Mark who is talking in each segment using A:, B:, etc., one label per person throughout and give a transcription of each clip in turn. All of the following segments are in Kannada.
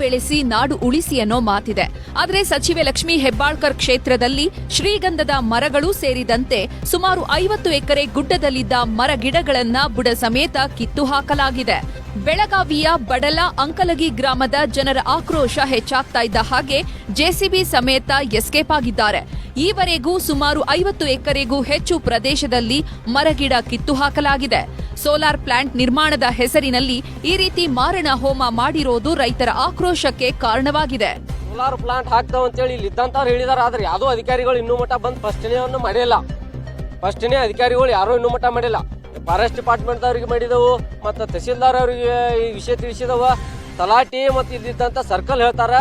A: ಬೆಳೆಸಿ ನಾಡು ಉಳಿಸಿ ಅನ್ನೋ ಮಾತಿದೆ. ಆದರೆ ಸಚಿವೆ ಲಕ್ಷ್ಮೀ ಹೆಬ್ಬಾಳ್ಕರ್ ಕ್ಷೇತ್ರದಲ್ಲಿ ಶ್ರೀಗಂಧದ ಮರಗಳು ಸೇರಿದಂತೆ ಸುಮಾರು 50 ಎಕರೆ ಗುಡ್ಡದಲ್ಲಿದ್ದ ಮರ ಗಿಡಗಳನ್ನ ಬುಡ ಸಮೇತ ಕಿತ್ತು ಹಾಕಲಾಗಿದೆ. ಬೆಳಗಾವಿಯ ಬಡಲ ಅಂಕಲಗಿ ಗ್ರಾಮದ ಜನರ ಆಕ್ರೋಶ ಹೆಚ್ಚಾಗ್ತಾ ಇದ್ದ ಹಾಗೆ ಜೆಸಿಬಿ ಸಮೇತ ಎಸ್ಕೇಪ್ ಆಗಿದ್ದಾರೆ. ಈವರೆಗೂ ಸುಮಾರು 50 ಎಕರೆಗೂ ಹೆಚ್ಚು ಪ್ರದೇಶದಲ್ಲಿ ಮರಗಿಡ ಕಿತ್ತು ಹಾಕಲಾಗಿದೆ. ಸೋಲಾರ್ ಪ್ಲಾಂಟ್ ನಿರ್ಮಾಣದ ಹೆಸರಿನಲ್ಲಿ ಈ ರೀತಿ ಮಾರಣ ಹೋಮ ಮಾಡಿರೋದು ರೈತರ ಆಕ್ರೋಶಕ್ಕೆ ಕಾರಣವಾಗಿದೆ.
B: ಸೋಲಾರ್ ಪ್ಲಾಂಟ್ ಹಾಕ್ತಾವ ಅಂತೇಳಿ ಇಲ್ಲಿ ಇದ್ದಂತವ್ರು ಹೇಳಿದಾರೆ. ಆದ್ರೆ ಯಾವುದೋ ಅಧಿಕಾರಿಗಳು ಇನ್ನೂ ಮಟ್ಟ ಬಂದು ಫಸ್ಟ್ನೇವನ್ನು ಮಾಡಿಲ್ಲ. ಫಸ್ಟ್ನೇ ಅಧಿಕಾರಿಗಳು ಯಾರೂ ಇನ್ನೂ ಮಟ್ಟ ಮಾಡಿಲ್ಲ. ಫಾರೆಸ್ಟ್ ಡಿಪಾರ್ಟ್ಮೆಂಟ್ ಅವ್ರಿಗೆ ಮಾಡಿದವು, ಮತ್ತು ತಹಸೀಲ್ದಾರ್ ಅವರಿಗೆ ಈ ವಿಷಯ ತಿಳಿಸಿದವ. ತಲಾಟಿ ಮತ್ತು ಇದ್ದಂತ ಸರ್ಕಲ್ ಹೇಳ್ತಾರ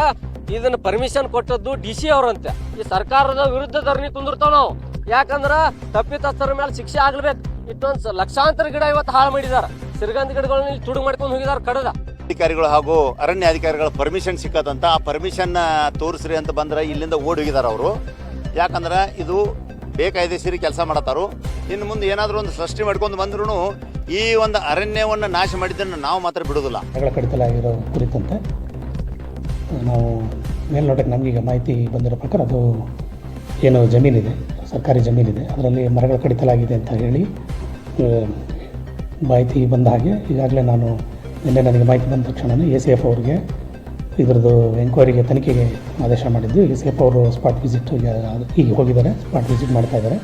B: ಇದನ್ನ ಪರ್ಮಿಷನ್ ಕೊಟ್ಟದ್ದು DC ಅವ್ರಂತೆ. ಈ ಸರ್ಕಾರದ ವಿರುದ್ಧ ಧರಣಿ ಕುಂದಿರ್ತಾವ ನಾವು. ಯಾಕಂದ್ರ ತಪ್ಪಿತಸ್ಥರ ಮೇಲೆ ಶಿಕ್ಷೆ ಆಗ್ಬೇಕು. ಇಷ್ಟೊಂದು ಲಕ್ಷಾಂತರ ಗಿಡ ಇವತ್ತು ಹಾಳು ಮಾಡಿದಾರ. ಸಿರಿಗಂಧ ಗಿಡಗಳನ್ನ ಇಲ್ಲಿ ತುಡುಗು ಮಾಡ್ಕೊಂಡು ಹೋಗಿದಾರ ಕಡದ.
C: ಅಧಿಕಾರಿಗಳು ಹಾಗೂ ಅರಣ್ಯ ಅಧಿಕಾರಿಗಳ ಪರ್ಮಿಷನ್ ಸಿಕ್ಕದಂತ ಆ ಪರ್ಮಿಷನ್ ತೋರಿಸ್ರಿ ಅಂತ ಬಂದ್ರೆ ಇಲ್ಲಿಂದ ಓಡಿ ಹೋಗಿದಾರ ಅವರು. ಯಾಕಂದ್ರೆ ಇದು ಬೇಕಾಯ್ದೆಸಿರಿ ಕೆಲಸ ಮಾಡತ್ತಾರು. ಇನ್ನು ಮುಂದೆ ಏನಾದರೂ ಒಂದು ಸೃಷ್ಟಿ ಮಾಡ್ಕೊಂಡು ಬಂದ್ರೂ ಈ ಒಂದು ಅರಣ್ಯವನ್ನು ನಾಶ ಮಾಡಿದ್ದನ್ನು ನಾವು ಮಾತ್ರ ಬಿಡೋದಿಲ್ಲ.
D: ಮರಗಳ ಕಡಿತಲಾಗಿರೋ ಕುರಿತಂತೆ ನಾವು ಮೇಲ್ನೋಟಕ್ಕೆ ನಮಗೀಗ ಮಾಹಿತಿ ಬಂದಿರೋ ಪ್ರಕಾರ ಅದು ಏನು ಜಮೀನಿದೆ, ಸರ್ಕಾರಿ ಜಮೀನಿದೆ, ಅದರಲ್ಲಿ ಮರಗಳ ಕಡಿತಲಾಗಿದೆ ಅಂತ ಹೇಳಿ ಮಾಹಿತಿ ಬಂದ ಹಾಗೆ ಈಗಾಗಲೇ ನಾನು ನಿನ್ನೆ ನನಗೆ ಮಾಹಿತಿ ಬಂದ ತಕ್ಷಣವೇ ACF ಅವರಿಗೆ ಇದರದ್ದು ಎಂಕ್ವೈರಿಗೆ ತನಿಖೆಗೆ ಆದೇಶ ಮಾಡಿದ್ದು. ACF ಅವರು ಸ್ಪಾಟ್ ವಿಸಿಟ್ ಈಗ ಹೋಗಿದ್ದಾರೆ, ಸ್ಪಾಟ್ ವಿಸಿಟ್ ಮಾಡ್ತಾ ಇದ್ದಾರೆ.